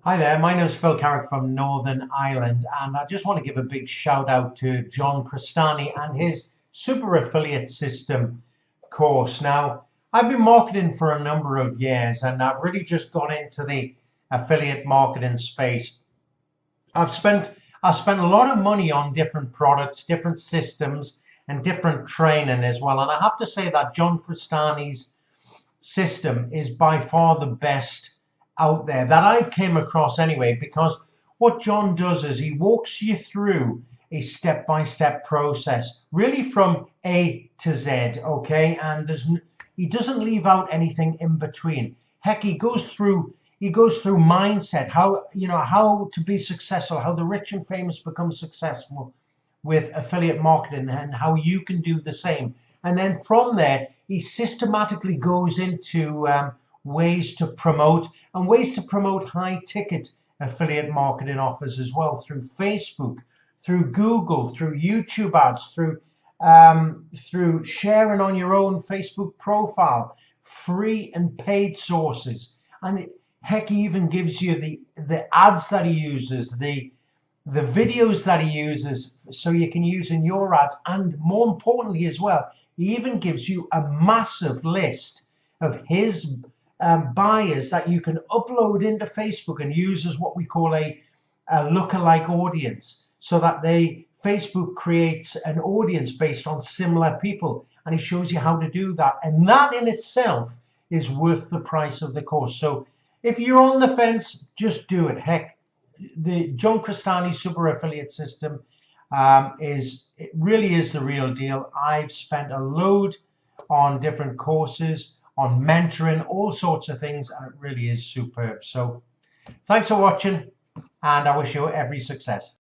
Hi there, my name is Phil Carrick from Northern Ireland, and I just want to give a big shout out to John Crestani and his Super Affiliate System course. Now, I've been marketing for a number of years and I've really just got into the affiliate marketing space. I've spent I've spent a lot of money on different products, different systems, and different training as well. And I have to say that John Crestani's system is by far the best out there that I've came across anyway, because what John does is he walks you through a step-by-step process, really from A to Z, okay? And he doesn't leave out anything in between. Heck, he goes through mindset, how to be successful, how the rich and famous become successful with affiliate marketing, and how you can do the same. And then from there, he systematically goes into ways to promote high ticket affiliate marketing offers as well, through Facebook, through Google, through YouTube ads, through sharing on your own Facebook profile, free and paid sources. And heck, he even gives you the ads that he uses, the videos that he uses, so you can use in your ads. And more importantly as well, he even gives you a massive list of his buyers that you can upload into Facebook and use as what we call a lookalike audience, so that Facebook creates an audience based on similar people, and he shows you how to do that. And that in itself is worth the price of the course. So if you're on the fence, just do it. Heck, the John Crestani Super Affiliate System it really is the real deal. I've spent a load on different courses, on mentoring, all sorts of things, and it really is superb. So thanks for watching, and I wish you every success.